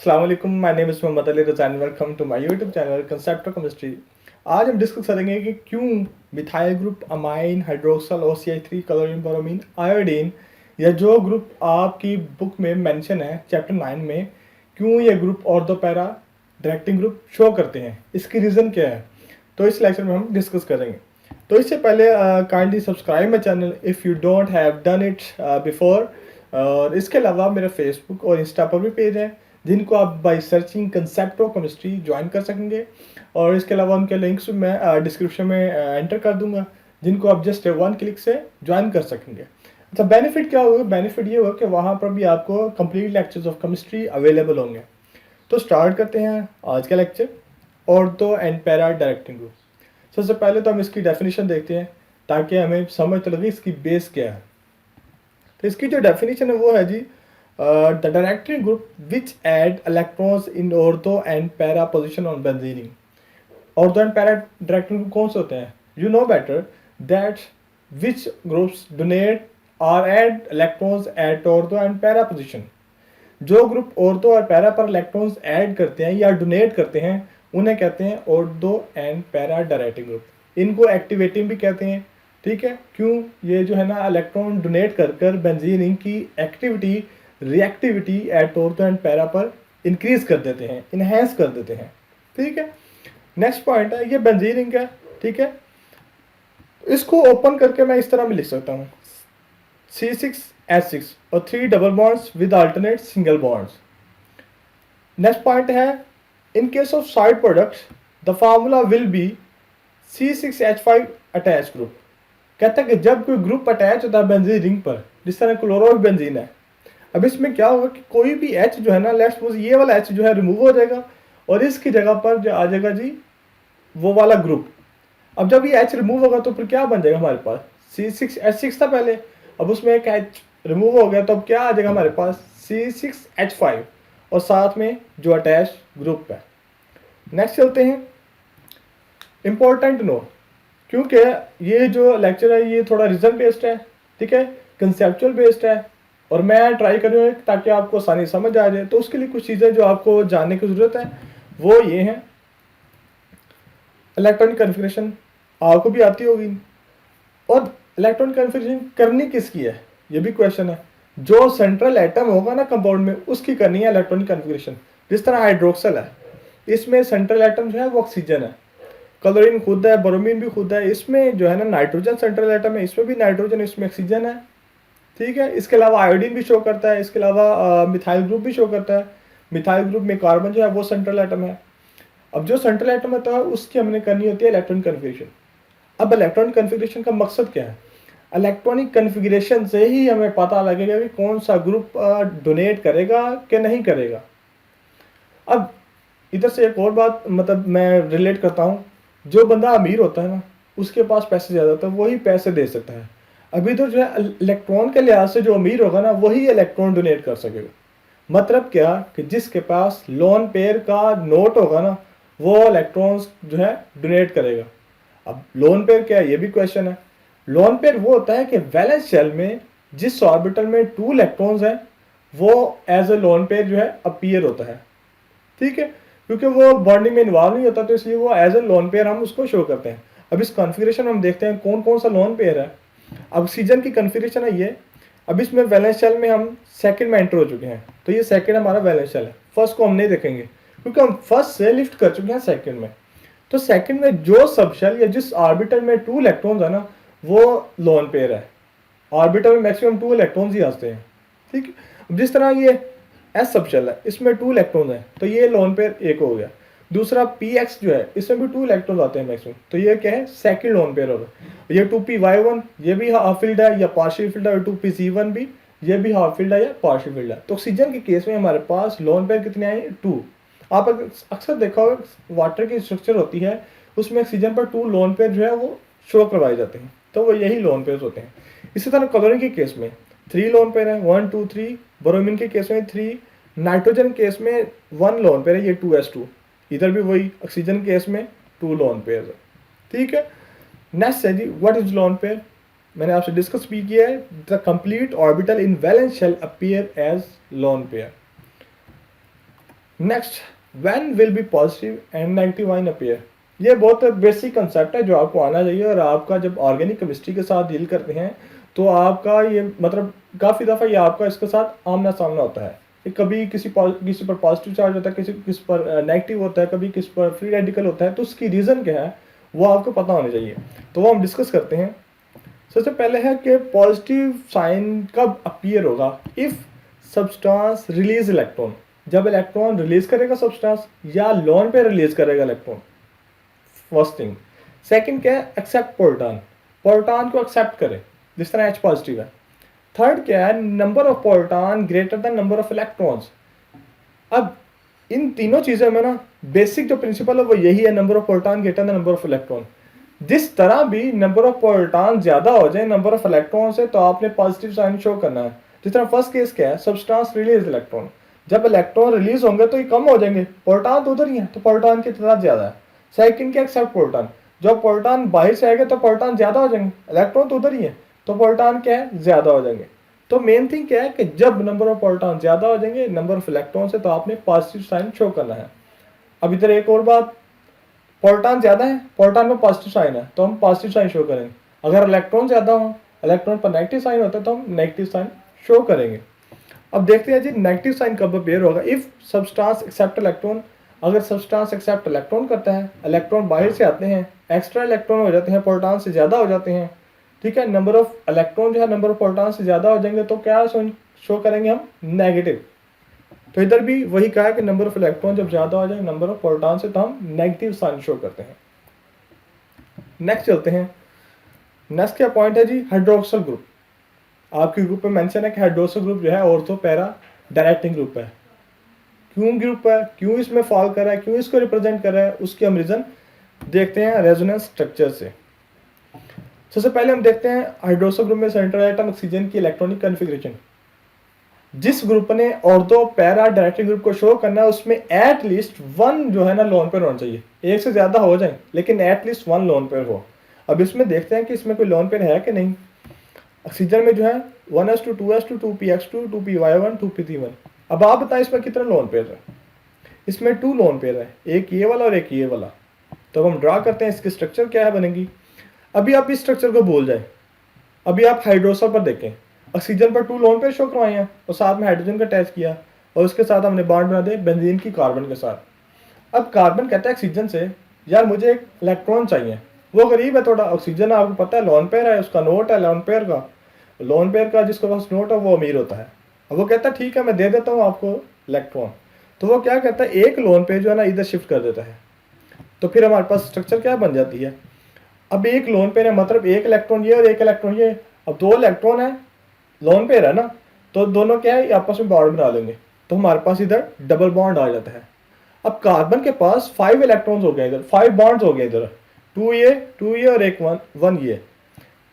अस्सलाम वालेकुम, my name is Mohammad Ali Raza and welcome to my YouTube channel concept of chemistry. आज हम डिस्कस करेंगे कि क्यों methyl group, amine, hydroxyl, OCH3, chlorine, bromine, iodine या जो ग्रुप आपकी बुक में मेंशन है चैप्टर 9 में, क्यों ये group ortho para directing group show करते हैं, इसकी रीज़न क्या है। तो इस लेक्चर में हम डिस्कस करेंगे। तो इससे पहले kindly subscribe my channel if you don't have done it before. और इसके अलावा मेरा फेसबुक और इंस्टा पर भी पेज है जिनको आप by searching concept of chemistry join कर सकेंगे। और इसके अलावा उनके लिंक्स मैं डिस्क्रिप्शन में एंटर कर दूंगा, जिनको आप जस्ट वन क्लिक से ज्वाइन कर सकेंगे। अच्छा, बेनिफिट क्या होगा? बेनिफिट ये होगा कि वहाँ पर भी आपको complete lectures of chemistry available होंगे। तो स्टार्ट करते हैं आज का lecture, ortho and para directing group. सबसे पहले तो हम इसकी डेफिनेशन देखते हैं ताकि हमें समझ तो लगे इसकी बेस क्या है। तो इसकी जो डेफिनेशन है वो है जी, the directing group which add electrons in ortho and para position on benzene. Ortho and para directing group कौन से होते हैं? You know better that which groups donate or add electrons at ortho and para position. जो group ortho और para पर electrons add करते हैं या डोनेट करते हैं उन्हें कहते हैं ortho and para directing group. इनको एक्टिवेटिंग भी कहते हैं। ठीक है, क्यों? ये जो है ना इलेक्ट्रॉन डोनेट कर कर बेंजीन रिंग की activity, reactivity at ortho and para पर इंक्रीज कर देते हैं, इनहेंस कर देते हैं। ठीक है, नेक्स्ट पॉइंट है ये बेंजीन रिंग है। ठीक है, इसको ओपन करके मैं इस तरह भी लिख सकता हूँ C6H6 और 3 double bonds with alternate single bonds. Next point है in case of side products the formula will be C6H5 attach group. कहता है कि जब कोई ग्रुप अटैच होता है बेंजीन रिंग पर, जिस तरह क्लोरो बेंजीन है, अब इसमें क्या होगा कि कोई भी H जो है ना, लेट्स सपोज ये वाला H जो है रिमूव हो जाएगा और इसकी जगह पर जो आ जाएगा जी वो वाला ग्रुप। अब जब ये H रिमूव होगा तो फिर क्या बन जाएगा हमारे पास? C6H6 था पहले, अब उसमें एक H रिमूव हो गया तो अब क्या आ जाएगा हमारे पास? C6H5 और साथ में जो अटैच ग्रुप है। नेक्स्ट चलते हैं, इंपॉर्टेंट नो, क्योंकि ये जो लेक्चर है ये थोड़ा रिजल्ट बेस्ड है। ठीक है, कंसेप्चुअल बेस्ड है और मैं ट्राई करूँगा ताकि आपको आसानी समझ आ जाए। तो उसके लिए कुछ चीज़ें जो आपको जानने की ज़रूरत है वो ये हैं। इलेक्ट्रॉनिक कन्फिगरेशन आपको भी आती होगी, और इलेक्ट्रॉनिक कन्फिगरेशन करनी किसकी है ये भी क्वेश्चन है। जो सेंट्रल एटम होगा ना कंपाउंड में उसकी करनी है इलेक्ट्रॉनिक कन्फिगरेशन। जिस तरह हाइड्रोक्सल है, इसमें सेंट्रल एटम जो है वो ऑक्सीजन है, क्लोरीन खुद है, ब्रोमीन भी खुद है, इसमें जो है ना नाइट्रोजन सेंट्रल एटम है, इसमें भी नाइट्रोजन, इसमें ऑक्सीजन है। ठीक है, इसके अलावा आयोडीन भी शो करता है, इसके अलावा मिथाइल ग्रुप भी शो करता है। मिथाइल ग्रुप में कार्बन जो है वो सेंट्रल एटम है। अब जो सेंट्रल एटम होता है उसकी हमने करनी होती है इलेक्ट्रॉनिक कन्फिगरेशन। अब इलेक्ट्रॉनिक कन्फिगरेशन का मकसद क्या है? इलेक्ट्रॉनिक कन्फिगरेशन से ही हमें पता लगेगा कि कौन सा ग्रुप डोनेट करेगा कि नहीं करेगा। अब इधर से एक और बात मतलब मैं रिलेट करता हूँ, जो बंदा अमीर होता है ना, उसके पास पैसे ज़्यादा होता है, वही पैसे दे सकता है। अभी तो जो है इलेक्ट्रॉन के लिहाज से जो अमीर होगा ना वही इलेक्ट्रॉन डोनेट कर सकेगा। मतलब क्या कि जिसके पास लोन पेयर का नोट होगा ना वो इलेक्ट्रॉन्स जो है डोनेट करेगा। अब लोन पेयर क्या है ये भी क्वेश्चन है। लोन पेयर वो होता है कि वैलेंस शेल में जिस ऑर्बिटल में 2 इलेक्ट्रॉन्स हैं वो एज ए लोन पेयर जो है अपीयर होता है। ठीक है, क्योंकि वो बॉन्डिंग में इन्वॉल्व नहीं होता तो इसलिए वो एज ए लोन पेयर हम उसको शो करते हैं। अब इस कॉन्फ़िगरेशन में हम देखते हैं कौन कौन सा लोन पेयर है। ऑक्सीजन की कॉन्फ़िगरेशन है ये। अब इसमें वैलेंस शेल में हम सेकंड में एंटर हो चुके हैं, तो ये सेकंड हमारा वैलेंस शेल है। फर्स्ट को हम नहीं देखेंगे क्योंकि हम फर्स्ट से लिफ्ट कर चुके हैं सेकंड में। तो सेकंड में जो सब शेल या जिस ऑर्बिटल में 2 इलेक्ट्रॉन्स है ना वो लोन पेयर है। ऑर्बिटल में मैक्सिमम 2 इलेक्ट्रॉन्स ही आते हैं। ठीक है, अब जिस तरह ये एस सब शेल है इसमें 2 इलेक्ट्रॉन्स हैं तो ये लोन पेयर एक हो गया। दूसरा PX जो है इसमें भी 2 इलेक्ट्रॉन्स आते हैं मैक्सिमम, तो ये क्या है? सेकंड लोन पेयर होगा। ये 2py1 ये भी हाफ फील्ड है या पार्शियल फील्ड है, और 2pc1 भी ये भी हाफ फील्ड है या पार्शियल फील्ड है। तो ऑक्सीजन के केस में हमारे पास लोन पेयर कितने आए? 2। आप अक्सर देखा होगा वाटर की स्ट्रक्चर होती है उसमें ऑक्सीजन पर 2 लोन पेयर जो है वो शो करवाए जाते हैं, तो वो यही लोन पेयर होते हैं। इसी तरह क्लोरीन के केस में 3 लोन पेयर है, 1 2 3। ब्रोमीन के केस में 3। नाइट्रोजन केस में 1 लोन पेयर है, ये 2s2। इधर भी वही ऑक्सीजन केस में 2 लोन पेयर है। ठीक है, नेक्स्ट है जी व्हाट इज लोन पेयर। मैंने आपसे डिस्कस भी किया है, the complete orbital in valence shell appear as lone pair. Next, when will be positive and negative ion appear. ये बहुत बेसिक कंसेप्ट है जो आपको आना चाहिए, और आपका जब ऑर्गेनिक केमिस्ट्री के साथ डील करते हैं तो आपका ये मतलब काफ़ी दफ़ा ये आपका इसके साथ आमना सामना होता है कि कभी किसी पर पॉजिटिव चार्ज होता है, किसी पर नेगेटिव होता है, कभी किसी पर फ्री रेडिकल होता है, तो उसकी रीज़न क्या है वो आपको पता होना चाहिए। तो वो हम डिस्कस करते हैं। सबसे पहले है कि पॉजिटिव साइन कब अपीयर होगा, इफ़ सब्सटेंस रिलीज इलेक्ट्रॉन, जब इलेक्ट्रॉन रिलीज करेगा सब्सटेंस, या लोन पे रिलीज करेगा इलेक्ट्रॉन, फर्स्ट थिंग। सेकंड क्या है, एक्सेप्ट प्रोटॉन, प्रोटॉन को एक्सेप्ट करे, जिस तरह H पॉजिटिव है। थर्ड क्या है, number of proton greater than number of electrons. अब इन तीनों चीज़ों में ना बेसिक जो प्रिंसिपल है वो यही है, number of proton greater than number of electron. जिस तरह भी नंबर ऑफ प्रोटॉन ज़्यादा हो जाए नंबर ऑफ इलेक्ट्रॉन से, तो आपने पॉजिटिव साइन शो करना है। जिस तरह फर्स्ट केस क्या है, सब्सटेंस रिलीज इलेक्ट्रॉन, जब इलेक्ट्रॉन रिलीज होंगे तो ये कम हो जाएंगे, प्रोटॉन तो उधर ही है तो प्रोटॉन की तादाद ज़्यादा है। सेकंड क्या, एक्सेप्ट प्रोटॉन, जब प्रोटॉन बाहर से आएंगे तो प्रोटॉन ज़्यादा हो जाएंगे, इलेक्ट्रॉन तो उधर ही है तो प्रोटॉन क्या है, ज़्यादा हो जाएंगे। तो मेन थिंग क्या है कि जब नंबर ऑफ प्रोटॉन ज़्यादा हो जाएंगे नंबर ऑफ इलेक्ट्रॉन से, तो आपने पॉजिटिव साइन शो करना है। अब इधर एक और बात, प्रोटॉन ज़्यादा है, प्रोटॉन में पॉजिटिव साइन है तो हम पॉजिटिव साइन शो करेंगे। अगर इलेक्ट्रॉन ज़्यादा हो, इलेक्ट्रॉन पर नेगेटिव साइन होता है तो हम नेगेटिव साइन शो करेंगे। अब देखते हैं जी नेगेटिव साइन कब अपीयर होगा, इफ़ सब्सटेंस एक्सेप्ट इलेक्ट्रॉन, अगर सब्सटेंस एक्सेप्ट इलेक्ट्रॉन करता है, इलेक्ट्रॉन बाहर से आते हैं, एक्स्ट्रा इलेक्ट्रॉन हो जाते हैं, प्रोटॉन से ज़्यादा हो जाते हैं, ठीक है, नंबर ऑफ इलेक्ट्रॉन जो है नंबर ऑफ प्रोटॉन से ज़्यादा हो जाएंगे, तो क्या शो करेंगे हम, नेगेटिव। तो इधर भी वही कहा है कि नंबर ऑफ इलेक्ट्रॉन जब ज़्यादा हो जाए नंबर ऑफ प्रोटॉन से, तो हम नेगेटिव साइन शो करते हैं। नेक्स्ट चलते हैं। नेक्स्ट क्या पॉइंट है जी, हाइड्रोक्सल ग्रुप। आपके ग्रुप में मेंशन है कि हाइड्रोक्सल ग्रुप जो है ऑर्थो पैरा डायरेक्टिंग ग्रुप है। क्यों ग्रुप है, क्यों इसमें फॉल कर रहा है, क्यों इसको रिप्रेजेंट कर रहा है, उसके हम रीजन देखते हैं रेजोनेंस स्ट्रक्चर से। सबसे पहले हम देखते हैं हाइड्रोक्सल ग्रुप में सेंट्रल एटम ऑक्सीजन की इलेक्ट्रॉनिक कॉन्फ़िगरेशन। जिस ग्रुप ने ऑर्थो पैरा डायरेक्टिंग ग्रुप को शो करना है उसमें एट लीस्ट वन जो है ना लोन पेयर होना चाहिए, एक से ज़्यादा हो जाए लेकिन at least one lone pair हो। अब इसमें देखते हैं कि इसमें कोई लोन पेयर है कि नहीं। ऑक्सीजन में जो है 1s2 2s2 2px2 2py1 2p1। अब आप बताएं इसमें कितने लोन पेयर है। इसमें 2 लोन पेयर है, एक ये वाला और एक ये वाला। तो हम ड्रा करते हैं इसकी स्ट्रक्चर क्या है बनेगी। अभी आप इस स्ट्रक्चर को भूल जाए, अभी आप हाइड्रोक्सल पर देखें, ऑक्सीजन पर 2 लोन पेयर शो करवाए हैं और साथ में हाइड्रोजन का अटैच किया और उसके साथ हमने बॉन्ड बना दिया बेंजीन की कार्बन के साथ। अब कार्बन कहता है ऑक्सीजन से, यार मुझे एक इलेक्ट्रॉन चाहिए, वो गरीब है थोड़ा, ऑक्सीजन आपको पता है लोन पेयर है, उसका नोट है लोन पेयर का जिसके पास नोट है वो अमीर होता है। अब वो कहता है ठीक है मैं दे देता हूँ आपको इलेक्ट्रॉन। तो वो क्या कहता है, एक लोन पेयर जो है ना इधर शिफ्ट कर देता है। तो फिर हमारे पास स्ट्रक्चर क्या बन जाती है, अब एक लोन पेयर है मतलब एक इलेक्ट्रॉन ये और एक इलेक्ट्रॉन ये। अब 2 इलेक्ट्रॉन है, लोन पेयर है ना, तो दोनों क्या है आपस में बॉन्ड बना लेंगे, तो हमारे पास इधर डबल बॉन्ड आ जाता है। अब कार्बन के पास 5 इलेक्ट्रॉन्स हो गए, इधर 5 बॉन्ड्स हो गए, इधर 2 ये और एक 1 ये।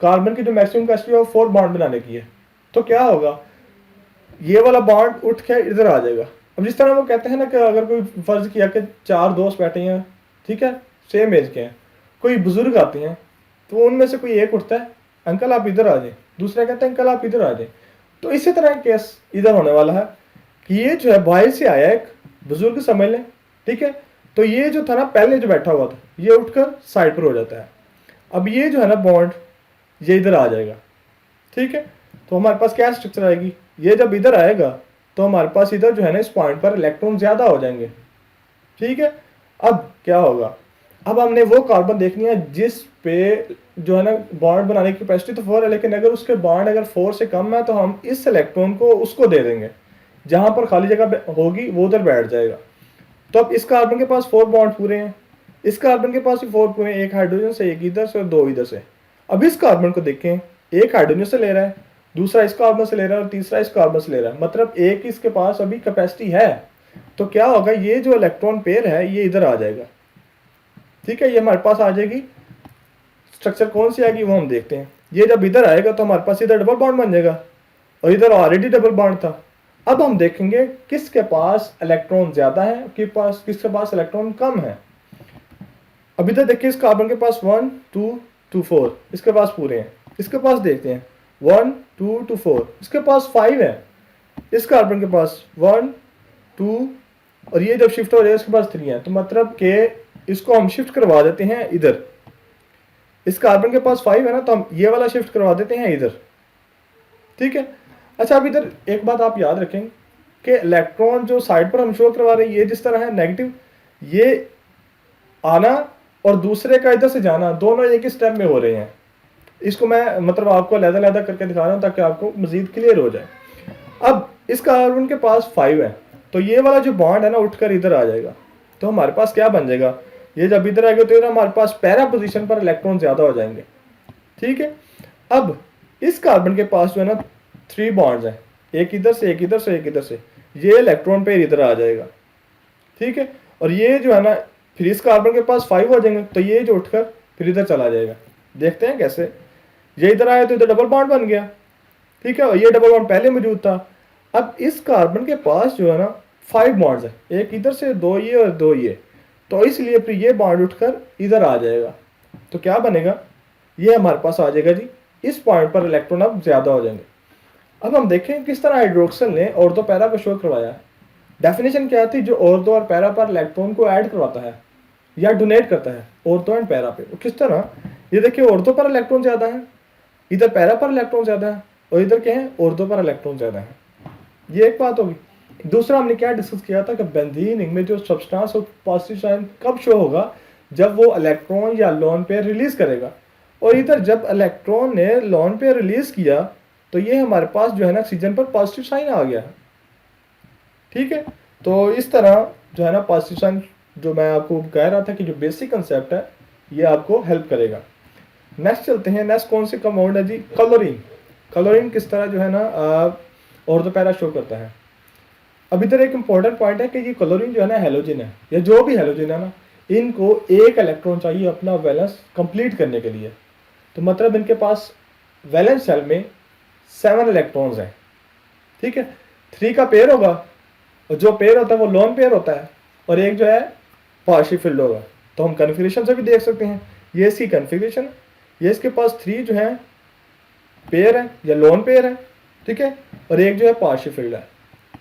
कार्बन की जो मैक्सिमम कैपेसिटी है वो 4 बॉन्ड बनाने की है। तो क्या होगा, ये वाला बॉन्ड उठ के इधर आ जाएगा। अब जिस तरह वो कहते हैं ना कि अगर कोई फर्ज किया कि 4 दोस्त बैठे हैं, ठीक है, सेम एज के हैं, कोई बुजुर्ग आते हैं तो उनमें से कोई एक उठता है अंकल आप इधर आ जाए, दूसरा कहता है अंकल आप इधर आ जाए। तो इसी तरह केस इधर होने वाला है कि ये जो है बाहर से आया एक बुजुर्ग समझ लें, ठीक है, तो ये जो था ना पहले जो बैठा हुआ था ये उठकर साइड पर हो जाता है। अब ये जो है ना बॉन्ड ये इधर आ जाएगा, ठीक है। तो हमारे पास क्या स्ट्रक्चर आएगी, ये जब इधर आएगा तो हमारे पास इधर जो है ना इस पॉइंट पर इलेक्ट्रॉन ज़्यादा हो जाएंगे, ठीक है। अब क्या होगा, अब हमने वो कार्बन देखनी है जिस पे जो है ना बॉन्ड बनाने की कैपेसिटी तो 4 है, लेकिन अगर उसके बॉन्ड अगर 4 से कम है तो हम इस इलेक्ट्रॉन को उसको दे देंगे, जहाँ पर खाली जगह होगी वो उधर बैठ जाएगा। तो अब इस कार्बन के पास 4 बॉन्ड पूरे हैं, इस कार्बन के पास भी 4 पूरे हैं, एक हाइड्रोजन से, एक इधर से और 2 इधर से। अब इस कार्बन को देखें, एक हाइड्रोजन से ले रहा है, दूसरा इस कार्बन से ले रहा है और तीसरा इस कार्बन से ले रहा है, मतलब एक इसके पास अभी कैपेसिटी है। तो क्या होगा, ये जो इलेक्ट्रॉन पेयर है ये इधर आ जाएगा, ठीक है, ये हमारे पास आ जाएगी। स्ट्रक्चर कौन सी आएगी वो हम देखते हैं। ये जब इधर आएगा तो हमारे पास इधर डबल बॉन्ड बन जाएगा और इधर ऑलरेडी डबल बॉन्ड था। अब हम देखेंगे किसके पास इलेक्ट्रॉन ज्यादा है, किसके पास इलेक्ट्रॉन कम है। अब इधर देखिए, इस कार्बन के पास 1 2 2 4 इसके पास पूरे हैं, इसके पास देखते हैं 1 2 2 4 इसके पास 5 है, इस कार्बन के पास 1 2 और ये जब शिफ्ट हो जाए इसके पास 3 है, तो मतलब कि इसको हम शिफ्ट करवा देते हैं इधर। इस कार्बन के पास 5 है ना, तो हम ये वाला शिफ्ट करवा देते हैं इधर, ठीक है। अच्छा, अब इधर एक बात आप याद रखें कि इलेक्ट्रॉन जो साइड पर हम शो करवा रहे हैं ये जिस तरह है नेगेटिव, ये आना और दूसरे का इधर से जाना दोनों एक ही स्टेप में हो रहे हैं। इसको मैं मतलब आपको अलग-अलग करके दिखा रहा हूँ ताकि आपको मजीद क्लियर हो जाए। अब इस कार्बन के पास 5 है, तो ये वाला जो बॉन्ड है ना उठकर इधर आ जाएगा, तो हमारे पास क्या बन जाएगा, ये जब इधर आएगा तो इधर हमारे पास पैरा पोजीशन पर इलेक्ट्रॉन ज़्यादा हो जाएंगे, ठीक है। अब इस कार्बन के पास जो है ना 3 बॉन्ड्स हैं, एक इधर से एक इधर से एक इधर से, ये इलेक्ट्रॉन पेयर इधर आ जाएगा, ठीक है। और ये जो है ना फिर इस कार्बन के पास 5 हो जाएंगे, तो ये जो उठकर फिर इधर चला जाएगा। देखते हैं कैसे, ये इधर आया तो इधर डबल बॉन्ड बन गया, ठीक है, और ये डबल बॉन्ड पहले मौजूद था। अब इस कार्बन के पास जो है ना 5 बॉन्ड्स है, एक इधर से, 2 ये और 2 ये, तो इसलिए फिर ये बॉन्ड उठकर इधर आ जाएगा, तो क्या बनेगा, ये हमारे पास आ जाएगा जी, इस पॉइंट पर इलेक्ट्रॉन अब ज़्यादा हो जाएंगे। अब हम देखें किस तरह हाइड्रोक्सिल ने ऑर्थो पैरा को शो करवाया। डेफिनेशन क्या थी, जो ऑर्थो और पैरा पर इलेक्ट्रॉन को ऐड करवाता है या डोनेट करता है ऑर्थो एंड पैरा पे, किस तरह, ये देखिए ऑर्थो पर इलेक्ट्रॉन ज़्यादा है, इधर पैरा पर इलेक्ट्रॉन ज़्यादा है, और इधर क्या है, ऑर्थो पर इलेक्ट्रॉन ज़्यादा है। ये एक बात होगी। दूसरा हमने क्या डिस्कस किया था कि बेंजीन में जो सब्सटेंस और पॉजिटिव साइन कब शो होगा, जब वो इलेक्ट्रॉन या लोन पेयर रिलीज करेगा, और इधर जब इलेक्ट्रॉन ने लोन पेयर रिलीज किया तो ये हमारे पास जो है ना ऑक्सीजन पर पॉजिटिव साइन आ गया, ठीक है। तो इस तरह जो है ना पॉजिटिव साइन, जो मैं आपको कह रहा था कि जो बेसिक कंसेप्ट है ये आपको हेल्प करेगा। नेक्स्ट चलते हैं, नेक्स्ट कौन से कंपाउंड है जी, क्लोरीन। क्लोरीन किस तरह जो है ना ऑर्थो पैरा शो करता है। अब इधर एक इंपॉर्टेंट पॉइंट है कि ये क्लोरीन जो है ना हेलोजन है, या जो भी हेलोजन है ना, इनको एक इलेक्ट्रॉन चाहिए अपना वैलेंस कंप्लीट करने के लिए। तो मतलब इनके पास वैलेंस शेल में 7 इलेक्ट्रॉन्स हैं, ठीक है। 3 का पेयर होगा, और जो पेयर होता है वो लोन पेयर होता है, और एक जो है पार्शियल फिल्ड होगा। तो हम कन्फिगरेशन से भी देख सकते हैं, ये इसकी कन्फिगरेशन है, ये इसके पास 3 जो है पेयर है या लोन पेयर है, ठीक है, और एक जो है पार्शियल फिल्ड है।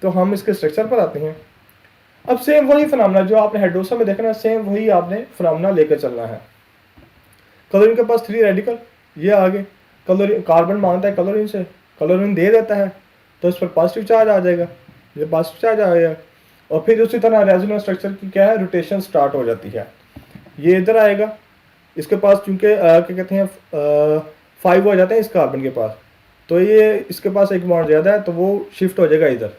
तो हम इसके स्ट्रक्चर पर आते हैं। अब सेम वही फिनोमेना जो आपने हाइड्रोसा में देखना है, सेम वही आपने फिनोमेना लेकर चलना है। क्लोरीन के पास 3 रेडिकल, ये आगे क्लोरीन, कार्बन मांगता है क्लोरीन से, क्लोरीन दे देता है, तो इस पर पॉजिटिव चार्ज आ जाएगा, ये पॉजिटिव चार्ज आ जाएगा, और फिर उसी तरह रेजोनेंस स्ट्रक्चर की क्या है, रोटेशन स्टार्ट हो जाती है। ये इधर आएगा, इसके पास चूंकि क्या कहते हैं 5 हो जाते हैं इस कार्बन के पास, तो ये इसके पास एक बॉन्ड ज़्यादा है, तो वो शिफ्ट हो जाएगा इधर,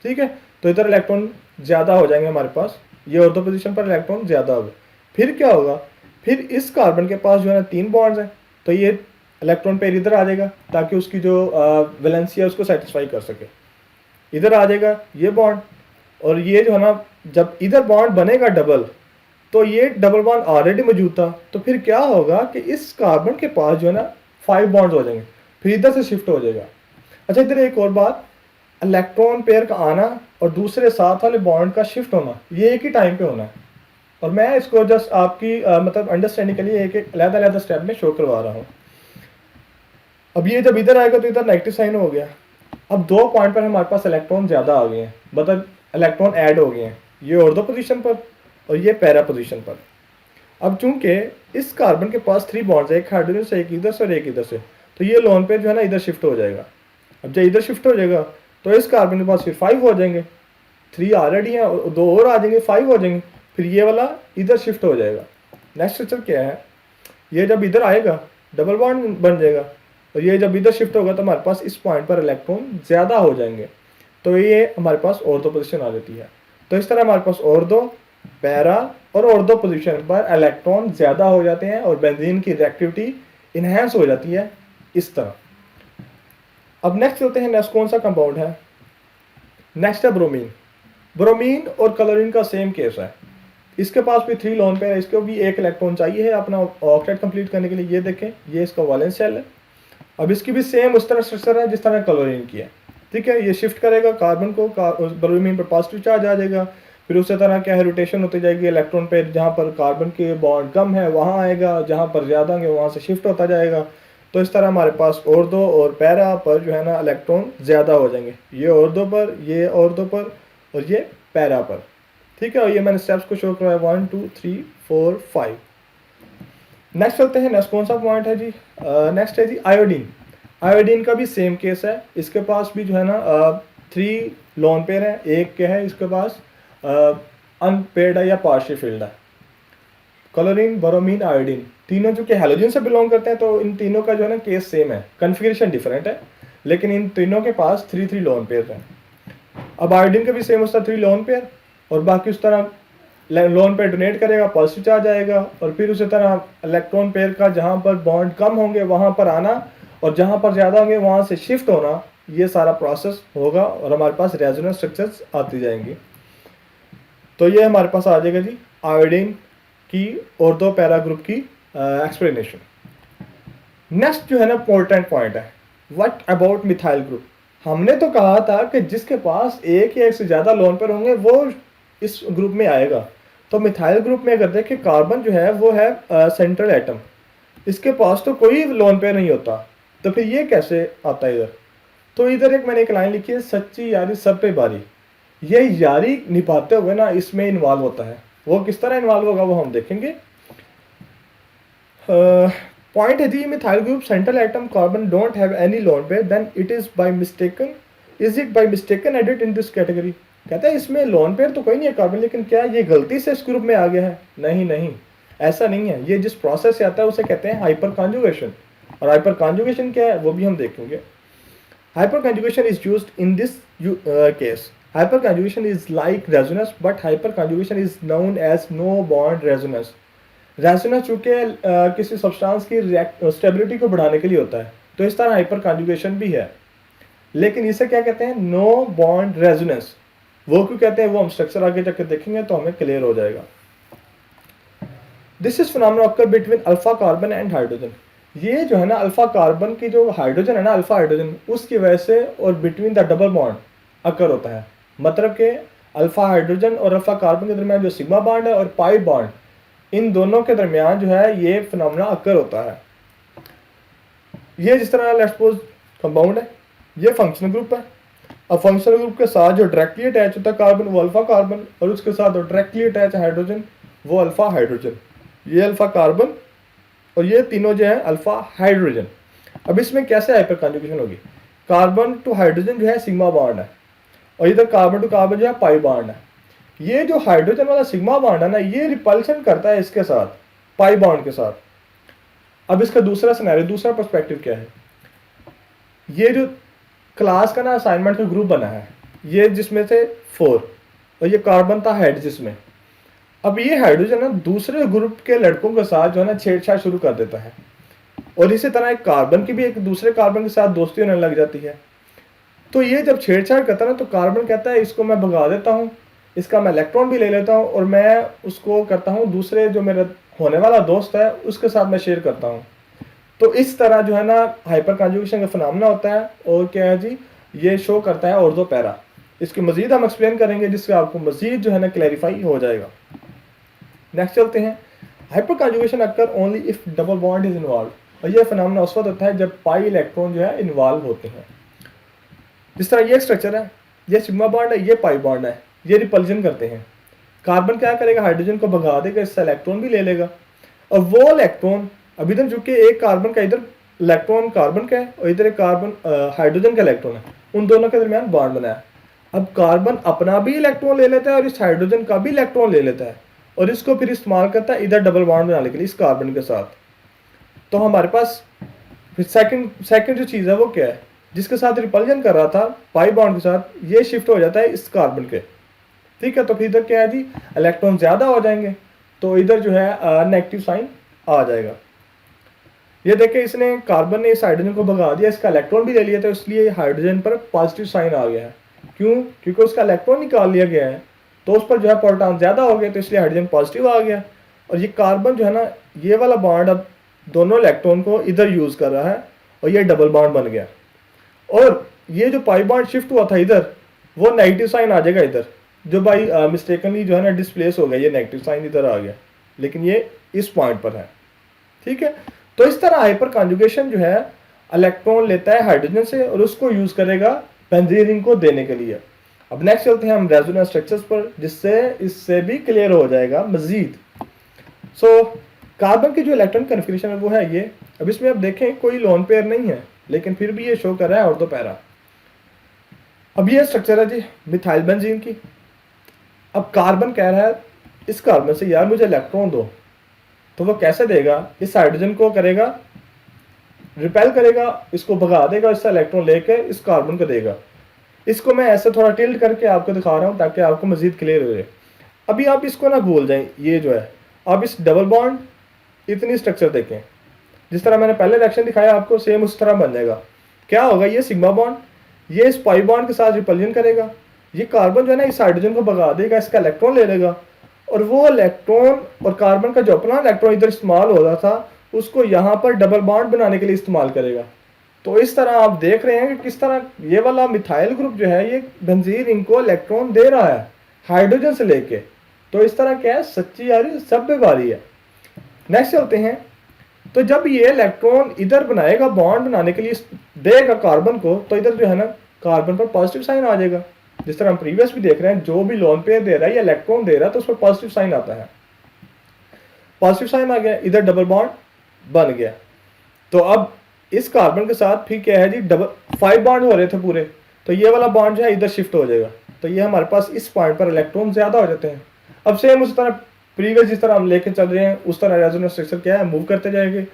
ठीक है। तो इधर इलेक्ट्रॉन ज़्यादा हो जाएंगे हमारे पास, ये ऑर्थो पोजीशन पर इलेक्ट्रॉन ज़्यादा होगा। फिर क्या होगा, फिर इस कार्बन के पास जो है ना 3 बॉन्ड्स हैं, तो ये इलेक्ट्रॉन पेयर इधर आ जाएगा ताकि उसकी जो वैलेंसी है उसको सेटिस्फाई कर सके, इधर आ जाएगा ये बॉन्ड, और ये जो है ना जब इधर बॉन्ड बनेगा डबल, तो ये डबल बॉन्ड ऑलरेडी मौजूद था, तो फिर क्या होगा कि इस कार्बन के पास जो है ना 5 बॉन्ड्स हो जाएंगे, फिर इधर से शिफ्ट हो जाएगा। अच्छा, इधर एक और बात, इलेक्ट्रॉन पेयर का आना और दूसरे साथ वाले बॉन्ड का शिफ्ट होना, ये एक ही टाइम पे होना है, और मैं इसको जस्ट आपकी मतलब अंडरस्टैंडिंग के लिए एक एक अलग-अलग स्टेप में शो करवा रहा हूँ। अब ये जब इधर आएगा तो इधर नेगेटिव साइन हो गया। अब 2 पॉइंट पर हमारे पास इलेक्ट्रॉन ज़्यादा आ गए हैं, मतलब इलेक्ट्रॉन ऐड हो गए हैं, ये ऑर्थो पोजीशन पर और ये पैरा पोजीशन पर। अब चूंकि इस कार्बन के पास 3 बॉन्ड्स है, एक हाइड्रोजन से, एक इधर से और एक इधर से, तो ये लोन पेयर जो है ना इधर शिफ्ट हो जाएगा। अब जब इधर शिफ्ट हो जाएगा तो इस कार्बन के पास फिर 5 हो जाएंगे, 3 ऑलरेडी हैं, 2 और आ जाएंगे, 5 हो जाएंगे, फिर ये वाला इधर शिफ्ट हो जाएगा। नेक्स्ट स्ट्रक्चर क्या है, ये जब इधर आएगा डबल बॉन्ड बन जाएगा, और ये जब इधर शिफ्ट होगा तो हमारे पास इस पॉइंट पर इलेक्ट्रॉन ज़्यादा हो जाएंगे, तो ये हमारे पास ऑर्थो पोजीशन आ जाती है। तो इस तरह हमारे पास ऑर्थो, पैरा और ऑर्थो पोजीशन पर इलेक्ट्रॉन ज़्यादा हो जाते हैं और बेंजीन की रिएक्टिविटी इन्हेंस हो जाती है इस तरह। अब नेक्स्ट चलते हैं, नेक्स्ट कौन सा कंपाउंड है, नेक्स्ट है ब्रोमीन। ब्रोमीन और क्लोरीन का सेम केस है, इसके पास भी 3 लोन पेयर है, इसको भी एक इलेक्ट्रॉन चाहिए है अपना ऑक्साइड कंप्लीट करने के लिए। ये देखें, ये इसका वैलेंस शेल है। अब इसकी भी सेम उस तरह स्ट्रक्चर है जिस तरह क्लोरीन की है, ठीक है। ये शिफ्ट करेगा कार्बन को, ब्रोमीन पर पॉजिटिव चार्ज आ जाएगा, फिर उसी तरह क्या है रोटेशन होती जाएगी, इलेक्ट्रॉन पेयर जहाँ पर कार्बन के बॉन्ड कम है वहाँ आएगा, जहाँ पर ज़्यादा होंगे वहाँ से शिफ्ट होता जाएगा। तो इस तरह हमारे पास ऑर्थो और पैरा पर जो है ना इलेक्ट्रॉन ज़्यादा हो जाएंगे, ये ऑर्थो पर, ये ऑर्थो पर और ये पैरा पर, ठीक है, और ये मैंने स्टेप्स को शो करवाया 1 2 3 4 5। नेक्स्ट चलते हैं, नेक्स्ट कौन सा पॉइंट है जी, नेक्स्ट है जी आयोडीन। आयोडीन का भी सेम केस है, इसके पास भी जो है ना 3 लोन पेयर है, एक क्या है इसके पास अनपेयर्ड है या पार्शियल फील्ड है। क्लोरीन, ब्रोमीन, आयोडीन तीनों जो कि हैलोजन से बिलोंग करते हैं, तो इन तीनों का जो है ना केस सेम है, कन्फिगरेशन डिफरेंट है, लेकिन इन तीनों के पास 3 लोन पेयर हैं। अब आयोडीन का भी सेम उसका 3 लोन पेयर, और बाकी उस तरह लोन पेयर डोनेट करेगा, पॉजिटिव चार्ज आएगा, और फिर उसी तरह इलेक्ट्रॉन पेयर का जहाँ पर बॉन्ड कम होंगे वहाँ पर आना, और जहाँ पर ज़्यादा होंगे वहाँ से शिफ्ट होना, ये सारा प्रोसेस होगा और हमारे पास रेजोनेंस स्ट्रक्चर्स आती जाएंगी। तो ये हमारे पास आ जाएगा जी आयोडीन की और 2 पैरा ग्रुप की एक्सप्लेनेशन। नेक्स्ट जो है ना इम्पोर्टेंट पॉइंट है, व्हाट अबाउट मिथाइल ग्रुप। हमने तो कहा था कि जिसके पास एक या एक से ज़्यादा लोन पेयर होंगे वो इस ग्रुप में आएगा। तो मिथाइल ग्रुप में अगर देखें, कार्बन जो है वो है सेंट्रल एटम, इसके पास तो कोई लोन पेयर नहीं होता, तो फिर ये कैसे आता है इधर। तो इधर एक मैंने एक लाइन लिखी है, सच्ची यारी सब पे बारी। ये यारी निभाते हुए ना इसमें इन्वॉल्व होता है, वो किस तरह इन्वॉल्व होगा वो हम देखेंगे। पॉइंट है जी, methyl group central atom carbon don't have any lone pair, then it is by mistaken, is it by mistaken added in this category. कहता है इसमें लोन पेयर तो कोई नहीं है कार्बन, लेकिन क्या ये गलती से इस ग्रुप में आ गया है? नहीं नहीं, ऐसा नहीं है। ये जिस प्रोसेस से आता है उसे कहते हैं हाइपर कॉन्जुगेशन, और हाइपर कॉन्जुगेशन क्या है वो भी हम देखेंगे। Hyperconjugation is used in this case. Hyperconjugation is like resonance, but hyperconjugation is known as no bond resonance. Resonance चूंकि किसी सब्सटेंस की स्टेबिलिटी को बढ़ाने के लिए होता है, तो इस तरह हाइपर कॉन्जुगेशन भी है, लेकिन इसे क्या कहते हैं? No bond resonance. वो क्यों कहते हैं वो हम स्ट्रक्चर आगे जाकर देखेंगे तो हमें क्लियर हो जाएगा। This is phenomena occur between alpha carbon and hydrogen. ये जो है ना अल्फा कार्बन की जो हाइड्रोजन है ना, अल्फा हाइड्रोजन, उसकी वजह से और बिटवीन द डबल बॉन्ड अकर होता है। मतलब कि अल्फा हाइड्रोजन और अल्फा कार्बन के दरमियान जो सिग्मा बॉन्ड है और पाई बॉन्ड, इन दोनों के दरमियान जो है ये फिनोमेना अकर होता है। ये जिस तरह लेट्स सपोज कंपाउंड है, ये फंक्शनल ग्रुप है। अब फंक्शनल ग्रुप के साथ जो डायरेक्टली अटैच होता है कार्बन वो अल्फा कार्बन, और उसके साथ जो डायरेक्टली अटैच हाइड्रोजन वो अल्फा हाइड्रोजन। ये अल्फा कार्बन और ये तीनों जो है अल्फा हाइड्रोजन। अब इसमें कैसे हाइपर कॉन्जुगेशन होगी? कार्बन टू हाइड्रोजन जो है सिग्मा बॉन्ड है, और इधर कार्बन टू कार्बन जो है पाई बॉन्ड है। ये जो हाइड्रोजन वाला सिग्मा बॉन्ड है ना, ये रिपल्शन करता है इसके साथ, पाई बॉन्ड के साथ। अब इसका दूसरा सिनेरियो, दूसरा पर्सपेक्टिव क्या है? ये जो क्लास का ना असाइनमेंट का ग्रुप बना है, ये जिसमें से 4, और ये कार्बन था हेड जिसमें। अब ये हाइड्रोजन ना दूसरे ग्रुप के लड़कों के साथ जो है ना छेड़छाड़ शुरू कर देता है, और इसी तरह एक कार्बन की भी एक दूसरे कार्बन के साथ दोस्ती होने लग जाती है। तो ये जब छेड़छाड़ करता है ना, तो कार्बन कहता है इसको मैं भगा देता हूँ, इसका मैं इलेक्ट्रॉन भी ले लेता हूँ, और मैं उसको करता हूँ दूसरे जो मेरा होने वाला दोस्त है उसके साथ मैं शेयर करता हूँ। तो इस तरह जो है ना हाइपर कॉन्जुगेशन का फिनोमेना होता है, और क्या है जी, ये शो करता है ऑर्थो पैरा। इसके मजीद हम एक्सप्लेन करेंगे जिससे आपको मजीद जो है ना क्लैरिफाई हो जाएगा। नेक्स्ट चलते हैं, hyper conjugation occur only if double bond is involve. और ये फिनोमेना उस वक्त होता है जब पाई इलेक्ट्रॉन जो है इन्वॉल्व होते हैं। जिस तरह ये स्ट्रक्चर है, ये सिग्मा बॉन्ड है, ये पाई बॉन्ड है, ये रिपल्जन करते हैं। कार्बन क्या करेगा? हाइड्रोजन को भगा देगा, इससे इलेक्ट्रॉन भी ले लेगा, और वो इलेक्ट्रॉन अब इधर चूंकि एक कार्बन का इधर इलेक्ट्रॉन कार्बन का है और इधर एक कार्बन हाइड्रोजन का इलेक्ट्रॉन है, उन दोनों के दरमियान बॉन्ड बना है। अब कार्बन अपना भी इलेक्ट्रॉन ले लेता है और इस हाइड्रोजन का भी इलेक्ट्रॉन ले लेता है, और इसको फिर इस्तेमाल करता है इधर डबल बॉन्ड बनाने के लिए इस कार्बन के साथ। तो हमारे पास फिर सेकंड जो चीज़ है वो क्या है? जिसके साथ रिपल्जन कर रहा था पाई बॉन्ड के साथ, ये शिफ्ट हो जाता है इस कार्बन के। ठीक है, तो फिर इधर क्या है जी, इलेक्ट्रॉन ज़्यादा हो जाएंगे, तो इधर जो है नेगेटिव साइन आ जाएगा। ये देखें, इसने कार्बन ने इस हाइड्रोजन को भगा दिया, इसका इलेक्ट्रॉन भी ले लिया, तो इसलिए हाइड्रोजन पर पॉजिटिव साइन आ गया है। क्यों? क्योंकि उसका इलेक्ट्रॉन निकाल लिया गया है, तो उस पर जो है प्रोटॉन ज़्यादा हो गया, तो इसलिए हाइड्रोजन पॉजिटिव आ गया। और ये कार्बन जो है ना, ये वाला बॉन्ड अब दोनों इलेक्ट्रॉन को इधर यूज़ कर रहा है, और ये डबल बॉन्ड बन गया। और ये जो पाई बॉन्ड शिफ्ट हुआ था इधर, वो नेगेटिव साइन आ जाएगा इधर, जो बाई मिस्टेकनली जो है ना डिस्प्लेस हो गया, ये नेगेटिव साइन इधर आ गया, लेकिन ये इस पॉइंट पर है। ठीक है, तो इस तरह हाइपर कॉन्जुगेशन जो है इलेक्ट्रॉन लेता है हाइड्रोजन से और उसको यूज करेगा बेंजीन रिंग को देने के लिए। अब नेक्स्ट चलते हैं हम रेजोनेंस स्ट्रक्चर्स पर, जिससे इससे भी क्लियर हो जाएगा मजीद। सो कार्बन की जो इलेक्ट्रॉन कन्फिगरेशन है वो है ये। अब इसमें आप देखें कोई लोन पेयर नहीं है, लेकिन फिर भी ये शो कर रहा है ऑर्थो पैरा। अब ये स्ट्रक्चर है जी मिथाइल बेंजीन की। अब कार्बन कह रहा है इस कार्बन से यार मुझे इलेक्ट्रॉन दो, तो वो कैसे देगा? इस हाइड्रोजन को करेगा रिपेल करेगा, इसको भगा देगा, इससे इलेक्ट्रॉन लेके इस कार्बन को देगा। इसको मैं ऐसे थोड़ा टिल्ट करके आपको दिखा रहा हूँ ताकि आपको मजीद क्लियर हो जाए। अभी आप इसको ना भूल जाएं, ये जो है आप इस डबल बॉन्ड इतनी स्ट्रक्चर देखें, जिस तरह मैंने पहले रिएक्शन दिखाया आपको सेम उस तरह बन जाएगा। क्या होगा? ये सिग्मा बॉन्ड ये इस पाई बॉन्ड के साथ रिपल्जन करेगा, ये कार्बन जो है ना इस हाइड्रोजन को भगा देगा, इसका इलेक्ट्रॉन ले लेगा, और वो इलेक्ट्रॉन और कार्बन का जो अपना इलेक्ट्रॉन इधर इस्तेमाल हो रहा था उसको यहाँ पर डबल बॉन्ड बनाने के लिए इस्तेमाल करेगा। तो इस तरह आप देख रहे हैं कि किस तरह ये वाला मिथाइल ग्रुप जो है ये बेंजीन इनको इलेक्ट्रॉन दे रहा है हाइड्रोजन से लेके। तो इस तरह क्या है, सच्ची यारी सभ्यवादी है। नेक्स्ट चलते हैं। तो जब ये इलेक्ट्रॉन इधर बनाएगा बॉन्ड बनाने के लिए देगा कार्बन को, तो इधर जो है ना कार्बन पर पॉजिटिव साइन आ जाएगा। जिस तरह हम प्रीवियस भी देख रहे हैं, जो भी लोन पेयर दे रहा है या इलेक्ट्रॉन दे रहा है तो उस पर पॉजिटिव साइन आता है। पॉजिटिव साइन आ गया, इधर डबल बॉन्ड बन गया। तो अब इस कार्बन के साथ फिर क्या है जी, डबल 5 बॉन्ड हो रहे थे पूरे, तो ये वाला बॉन्ड जो है इधर शिफ्ट हो जाएगा। तो ये हमारे पास इस पॉइंट पर इलेक्ट्रॉन ज्यादा हो जाते हैं। अब सेम उस तरह प्रीवियस जिस तरह हम लेके चल रहे हैं उस तरह रेजोनेंस स्ट्रक्चर क्या है, मूव करते जाएंगे।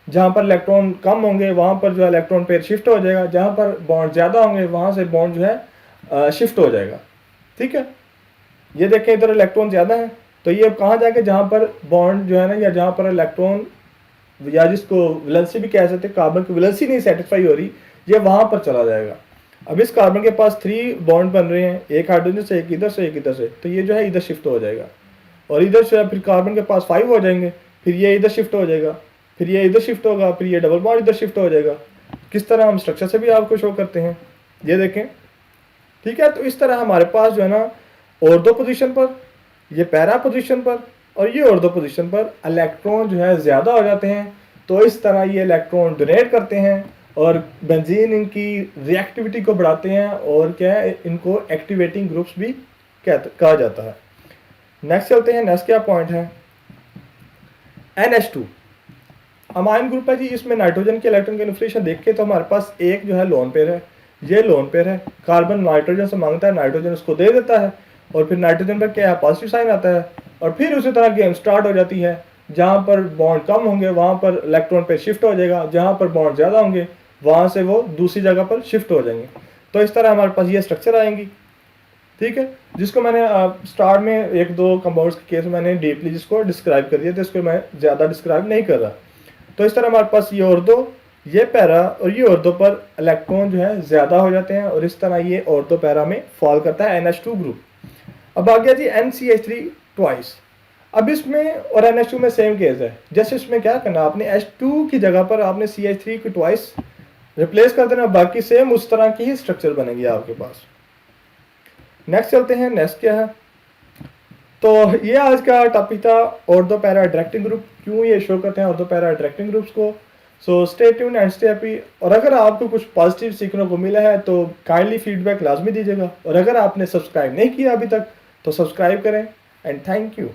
जहाँ पर इलेक्ट्रॉन कम होंगे वहाँ पर जो है इलेक्ट्रॉन पेयर शिफ्ट हो जाएगा, जहाँ पर बॉन्ड ज़्यादा होंगे वहाँ से बॉन्ड जो है शिफ्ट हो जाएगा। ठीक है, ये देखें इधर इलेक्ट्रॉन ज़्यादा है तो ये कहाँ जाएगा, जहाँ पर बॉन्ड जो है ना या जहाँ पर इलेक्ट्रॉन या जिसको वैलेंसी भी कह सकते हैं, कार्बन की वैलेंसी नहीं सेटिस्फाई हो रही, ये वहाँ पर चला जाएगा। अब इस कार्बन के पास 3 बॉन्ड बन रहे हैं, एक हाइड्रोजन से, एक इधर से, एक इधर से, तो ये जो है इधर शिफ्ट हो जाएगा। और इधर से फिर कार्बन के पास 5 हो जाएंगे, फिर ये इधर शिफ्ट हो जाएगा, फिर ये इधर शिफ्ट होगा, फिर ये डबल बॉन्ड इधर शिफ्ट हो जाएगा। किस तरह हम स्ट्रक्चर से भी आपको शो करते हैं, ये देखें। ठीक है, तो इस तरह हमारे पास जो है ना ऑर्थो पोजीशन पर, ये पैरा पोजीशन पर और ये ऑर्थो पोजीशन पर इलेक्ट्रॉन जो है ज़्यादा हो जाते हैं। तो इस तरह ये इलेक्ट्रॉन डोनेट करते हैं और बेंजीन इनकी रिएक्टिविटी को बढ़ाते हैं और क्या है, इनको एक्टिवेटिंग ग्रुप्स भी कहा जाता है। नेक्स्ट चलते हैं। नेक्स्ट क्या पॉइंट है, NH2 अमाइन ग्रुप है जी। इसमें नाइट्रोजन के इलेक्ट्रॉन कन्फिगरेशन देख के तो हमारे पास एक जो है लोन पेयर है, ये लोन पेयर है। कार्बन नाइट्रोजन से मांगता है, नाइट्रोजन उसको दे देता है और फिर नाइट्रोजन पर क्या है, पॉजिटिव साइन आता है। और फिर उसी तरह गेम स्टार्ट हो जाती है, जहाँ पर बॉन्ड कम होंगे वहाँ पर इलेक्ट्रॉन पे शिफ्ट हो जाएगा, जहाँ पर बॉन्ड ज़्यादा होंगे वहाँ से वो दूसरी जगह पर शिफ्ट हो जाएंगे। तो इस तरह हमारे पास ये स्ट्रक्चर आएंगी। ठीक है, जिसको मैंने स्टार्ट में 1-2 कंपाउंड्स के केस में मैंने डीपली जिसको डिस्क्राइब कर दिया, तो इसको मैं ज़्यादा डिस्क्राइब नहीं कर रहा। तो इस तरह हमारे पास ये ऑर्थो, ये पैरा और ये ऑर्थो पर इलेक्ट्रॉन जो है ज़्यादा हो जाते हैं और इस तरह ये ऑर्थो पैरा में फॉल करता है NH2 ग्रुप। अब आ गया जी NCH3 ट्वाइस। अब इसमें और NH2 में सेम केस है। जैसे इसमें क्या करना, आपने H2 की जगह पर आपने CH3 की ट्वाइस रिप्लेस कर देना, बाकी सेम उस तरह की ही स्ट्रक्चर बनेगी आपके पास। नेक्स्ट चलते हैं। नेक्स्ट क्या है, तो ये आज का टॉपिक था ऑर्थो पैरा डायरेक्टिंग ग्रुप, क्यों ये शो करते हैं ऑर्थो पैरा डायरेक्टिंग ग्रुप्स को। So stay tuned and stay happy. और अगर आपको कुछ पॉजिटिव सीखने को मिला है तो काइंडली फीडबैक लाजमी दीजिएगा। और अगर आपने सब्सक्राइब नहीं किया अभी तक तो सब्सक्राइब करें एंड थैंक यू।